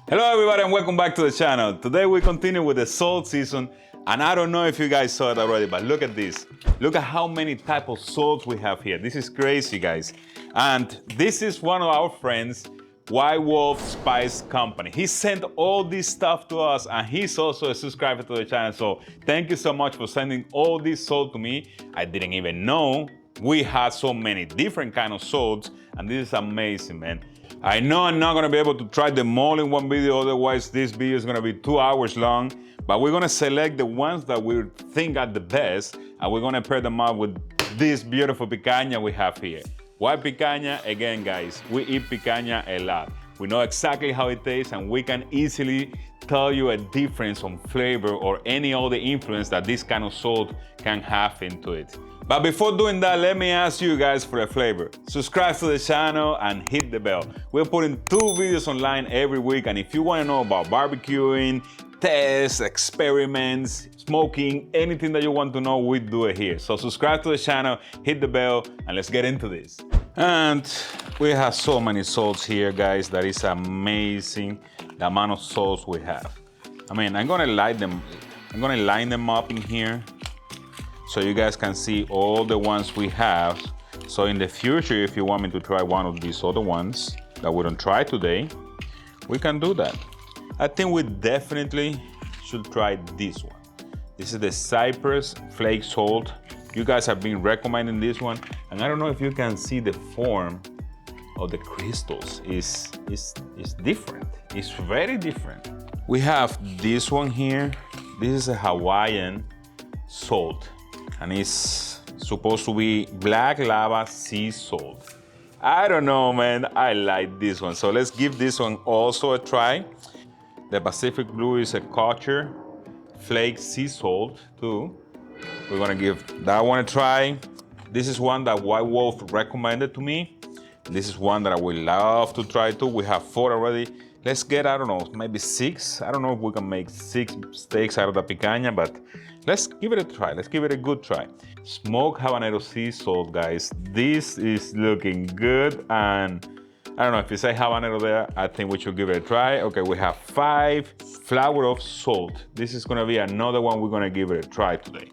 Hello everybody and welcome back to the channel. Today we continue with the salt season, and I don't know if you guys saw it already, but look at this. Look at how many type of salts we have here. This is crazy, guys. And this is one of our friends, White Wolf Spice Company. He sent all this stuff to us, and he's also a subscriber to the channel. So thank you so much for sending all this salt to me. I didn't even know we had so many different kind of salts, and this is amazing, man. I know I'm not gonna be able to try them all in one video, otherwise this video is gonna be 2 hours long, but we're gonna select the ones that we think are the best, and we're gonna pair them up with this beautiful picanha we have here. Why picanha? Again, guys, we eat picanha a lot. We know exactly how it tastes, and we can easily tell you a difference on flavor or any other influence that this kind of salt can have into it. But before doing that, let me ask you guys for a flavor. Subscribe to the channel and hit the bell. We're putting 2 videos online every week, and if you want to know about barbecuing, tests, experiments, smoking, anything that you want to know, we do it here. So subscribe to the channel, hit the bell, and let's get into this. And we have so many salts here, guys. That is amazing, the amount of salts we have. I mean, I'm gonna line them up in here, so you guys can see all the ones we have. So in the future, if you want me to try one of these other ones that we don't try today, we can do that. I think we definitely should try this one. This is the Cypress Flake Salt. You guys have been recommending this one, and I don't know if you can see the form of the crystals. It's different. It's very different. We have this one here. This is a Hawaiian salt, and it's supposed to be black lava sea salt. I don't know, man. I like this one. So let's give this one also a try. The Pacific Blue is a Kosher Flake Sea Salt too. We're gonna give that one a try. This is one that White Wolf recommended to me. This is one that I would love to try too. We have 4 already. Let's get, I don't know, maybe 6. I don't know if we can make 6 steaks out of the picanha, but let's give it a try. Let's give it a good try. Smoked habanero sea salt, guys. This is looking good, and I don't know if you say habanero there, I think we should give it a try. Okay, we have 5 flower of salt. This is gonna be another one we're gonna give it a try today.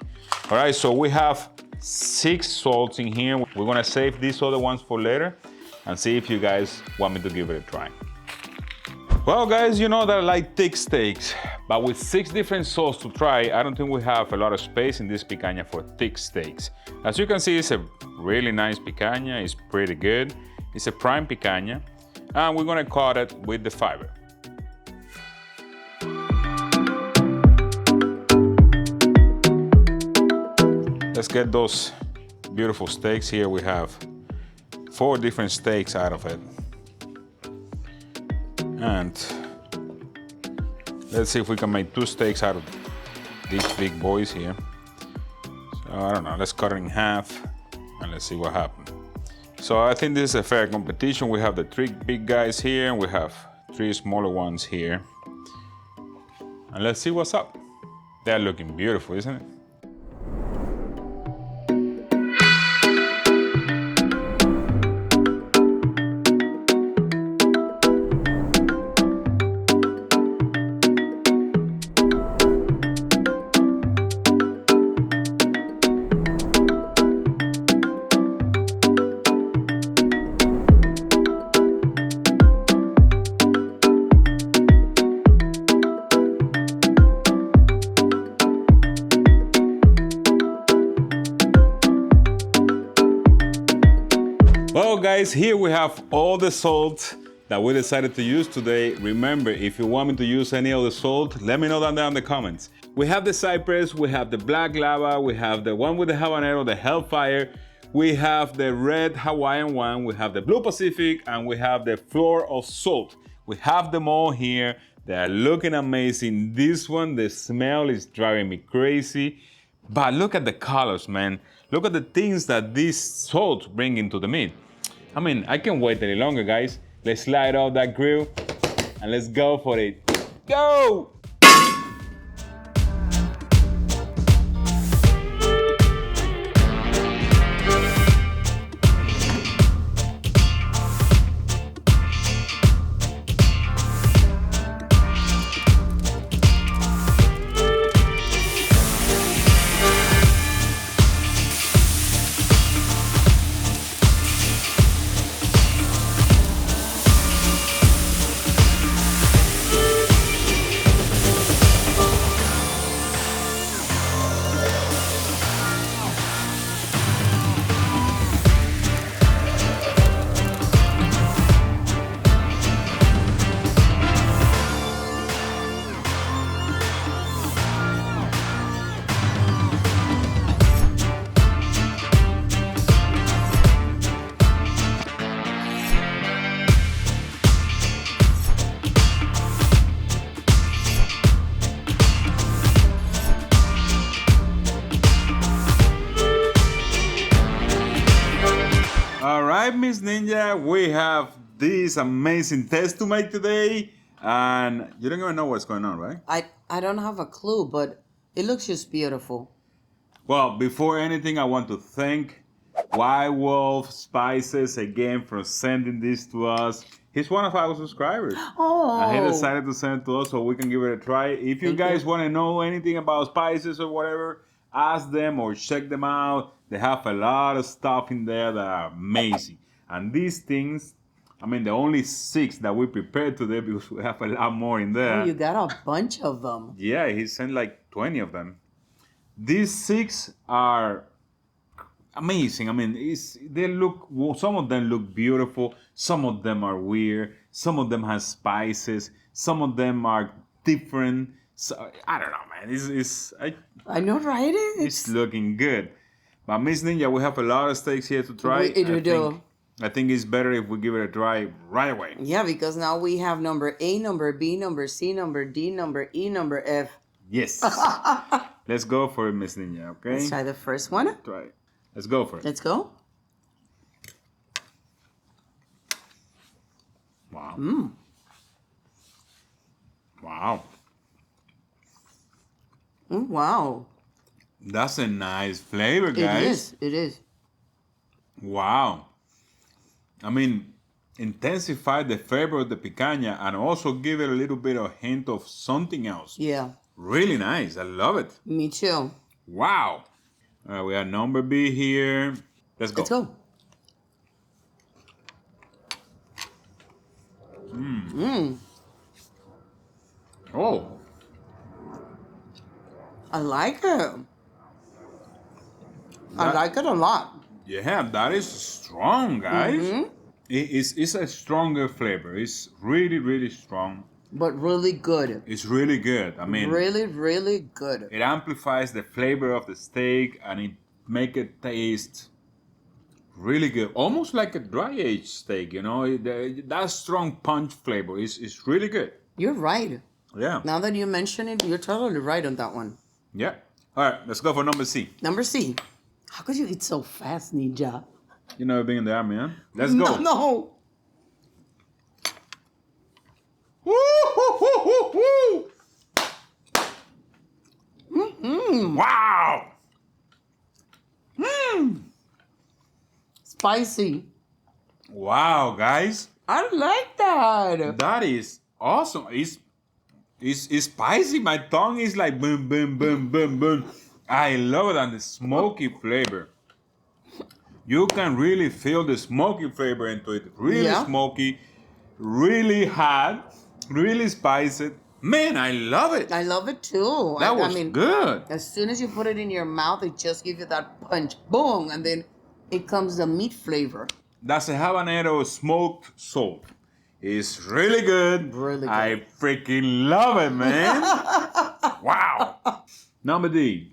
All right, so we have 6 salts in here. We're gonna save these other ones for later and see if you guys want me to give it a try. Well, guys, you know that I like thick steaks, but with 6 different salts to try, I don't think we have a lot of space in this picanha for thick steaks. As you can see, it's a really nice picanha. It's pretty good. It's a prime picanha, and we're gonna cut it with the fiber. Let's get those beautiful steaks here. We have 4 different steaks out of it. And let's see if we can make 2 steaks out of these big boys here. So I don't know, let's cut it in half and let's see what happens. So I think this is a fair competition. We have the 3 big guys here, and we have 3 smaller ones here. And let's see what's up. They're looking beautiful, isn't it? Well, guys, here we have all the salt that we decided to use today. Remember, if you want me to use any other salt, let me know down there in the comments. We have the Cypress, we have the black lava, we have the one with the habanero, the Hellfire, we have the red Hawaiian one, we have the blue Pacific, and we have the floor of salt. We have them all here. They are looking amazing. This one, the smell is driving me crazy. But look at the colors, man. Look at the things that these salts bring into the meat. I mean, I can't wait any longer, guys. Let's slide off that grill and let's go for it. Go! guys, we have this amazing test to make today. And you don't even know what's going on, right? I don't have a clue, but it looks just beautiful. Well, before anything, I want to thank White Wolf Spices again for sending this to us. He's one of our subscribers. Oh. And he decided to send it to us so we can give it a try. If you guys want to know anything about spices or whatever, ask them or check them out. They have a lot of stuff in there that are amazing. And these things, I mean, the only 6 that we prepared today because we have a lot more in there. Oh, you got a bunch of them. Yeah, he sent like 20 of them. These 6 are amazing. I mean, they look. Some of them look beautiful. Some of them are weird. Some of them have spices. Some of them are different. So I don't know, man. I know, right? It's looking good. But Miss Ninja, we have a lot of steaks here to try. We do. I think it's better if we give it a try right away. Yeah, because now we have number A, number B, number C, number D, number E, number F. Yes. Let's go for it, Miss Ninja. Okay. Let's try the first one. Try it. Let's go for it. Let's go. Wow. Mmm. Wow. Wow. That's a nice flavor, guys. It is. Wow. I mean, intensify the flavor of the picanha and also give it a little bit of hint of something else. Yeah. Really nice. I love it. Me too. Wow. All right, we have number B here. Let's go. Let's go. Oh. I like it. I like it a lot. Yeah, that is strong, guys. Mm-hmm. It's a stronger flavor. It's really, really strong. But really good. It's really good. I mean, really, really good. it amplifies the flavor of the steak and it make it taste really good. Almost like a dry aged steak, you know. That strong punch flavor is really good. You're right. Yeah. Now that you mention it, you're totally right on that one. Yeah. All right, let's go for number C. Number C. How could you eat so fast, Ninja? You never been in the army, huh? Let's go. No. Woo-hoo-hoo-hoo-hoo. Mm-hmm. Wow. Mm. Spicy. Wow, guys. I like that. That is awesome. It's spicy. My tongue is like boom, boom, boom, boom, boom. I love it, and the smoky flavor. You can really feel the smoky flavor into it. Really smoky, really hot, really spicy. Man, I love it. I love it too. That was good. As soon as you put it in your mouth, it just gives you that punch. Boom. And then it comes the meat flavor. That's a habanero smoked salt. It's really good. Really good. I freaking love it, man. Wow. Number D.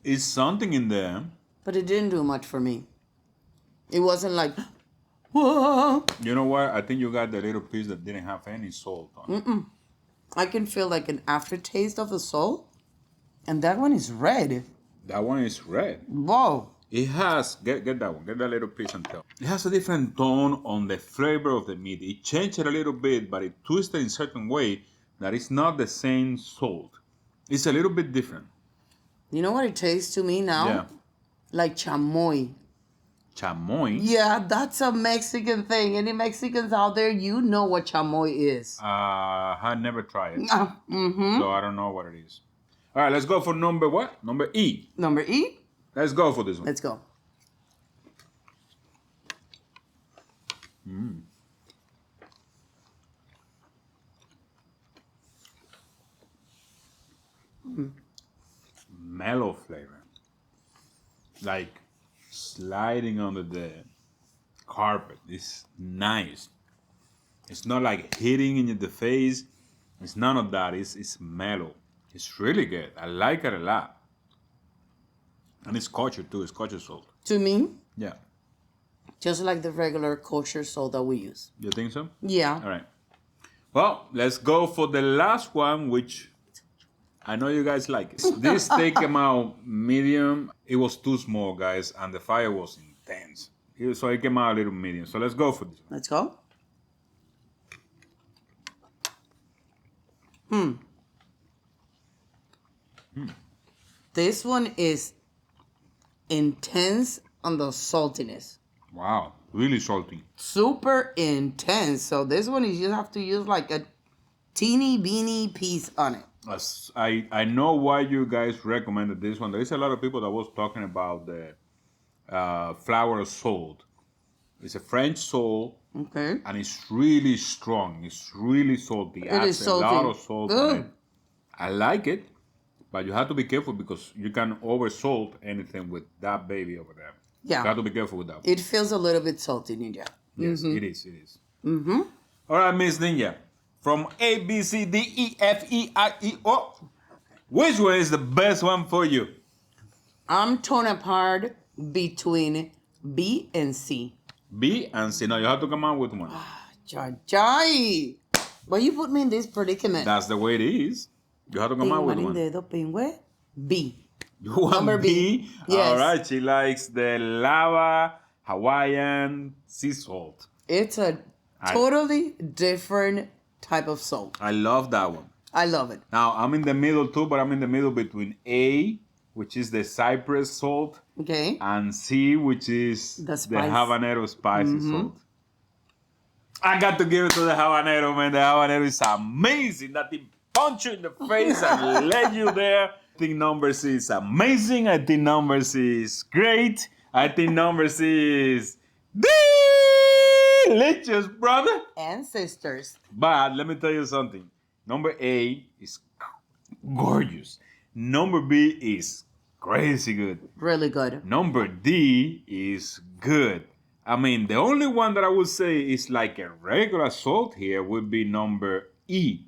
It's something in there. But it didn't do much for me. It wasn't like, whoa. You know what? I think you got the little piece that didn't have any salt on it. I can feel like an aftertaste of the salt. And that one is red. That one is red. Whoa. It has, get that one, get that little piece and tell. It has a different tone on the flavor of the meat. It changed it a little bit, but it twisted in a certain way that it's not the same salt. It's a little bit different. You know what it tastes to me now? Yeah. Like chamoy. Chamoy? Yeah, that's a Mexican thing. Any Mexicans out there, you know what chamoy is. I had never tried it. Mm-hmm. So I don't know what it is. All right, let's go for number what? Number E. Number E? Let's go for this one. Let's go. Mellow flavor. Like sliding under the carpet. It's nice. It's not like hitting in the face. It's none of that. It's mellow. It's really good. I like it a lot. And it's kosher too. It's kosher salt. To me, Yeah. just like the regular kosher salt that we use. You think so? Yeah. All right. Well, let's go for the last one, which I know you guys like. This steak came out medium. It was too small, guys, and the fire was intense. So it came out a little medium. So let's go for this one. Let's go. This one is intense on the saltiness. Wow, really salty. Super intense. So this one is you have to use like a teeny beeny piece on it. I know why you guys recommended this one. There is a lot of people that was talking about the flour salt. It's a French salt. Okay. And it's really strong. It's really salty. It is salty. A lot of salt on it. I like it, but you have to be careful because you can over salt anything with that baby over there. Yeah. You have to be careful with that. It feels a little bit salty, Ninja. Yes, it is. It is. Mm-hmm. All right, Miss Ninja. From A, B, C, D, E, F, E, I, E, O. Which one is the best one for you? I'm torn apart between B and C. B and C. No, you have to come out with one. Jai. Why you put me in this predicament? That's the way it is. You have to come out with one. B. You want Number B. Yes. All right. She likes the lava Hawaiian sea salt. It's a totally different type of salt. I love that one. I love it. Now, I'm in the middle too, but I'm in the middle between A, which is the cypress salt, Okay. and C, which is the habanero spicy salt. I got to give it to the habanero, man. The habanero is amazing. That thing punch you in the face and let you there. I think number C is amazing. I think number C is great. I think number C is delicious, brother. And sisters. But let me tell you something. Number A is gorgeous. Number B is crazy good. Really good. Number D is good. I mean, the only one that I would say is like a regular salt here would be number E.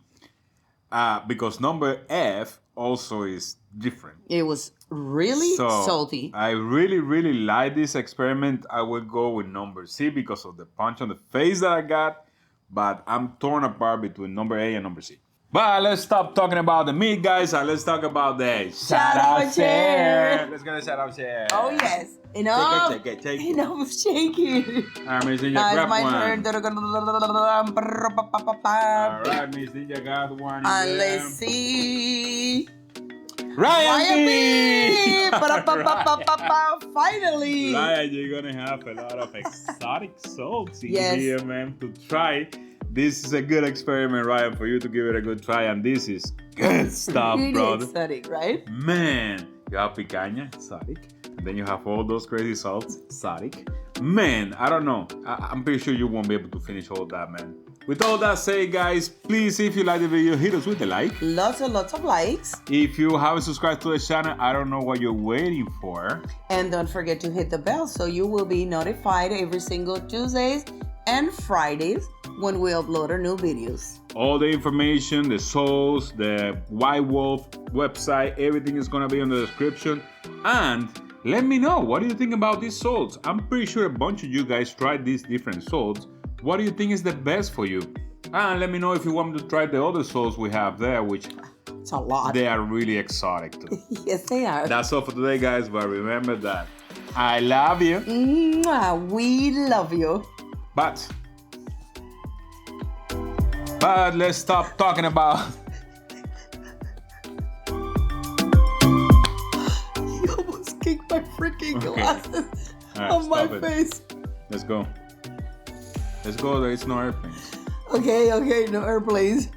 Because number F also is different. It was really salty. I really, really like this experiment. I will go with number C because of the punch on the face that I got. But I'm torn apart between number A and number C. But let's stop talking about the meat, guys, and let's talk about the shout-out share. Let's go to shout-out share. Oh, yes. Enough. Take it. Enough of shaking. All right, Miss Ninja, grab my one. turn. All right, Miss Ninja got one. And let's see. Ryan B! Finally. Ryan, you're going to have a lot of exotic salts in Yes. here, man, to try. This is a good experiment, Ryan, for you to give it a good try. And this is good stuff, really brother. exotic, right? Man, you have picanha, exotic. And then you have all those crazy salts, exotic. Man, I don't know. I'm pretty sure you won't be able to finish all that, man. With all that said, guys, please, if you like the video, hit us with a like. Lots and lots of likes. If you haven't subscribed to the channel, I don't know what you're waiting for. And don't forget to hit the bell so you will be notified every single Tuesdays and Fridays when we upload our new videos. All the information, the sauce, the White Wolf website, everything is going to be in the description. And let me know, what do you think about these salts? I'm pretty sure a bunch of you guys tried these different salts. What do you think is the best for you? And let me know if you want me to try the other salts we have there, which it's a lot. They are really exotic too. Yes, they are. That's all for today, guys. But remember that I love you. We love you. But let's stop talking about. You almost kicked my freaking glasses on my face. Let's go. Let's go. There is no airplanes. Okay, no airplanes.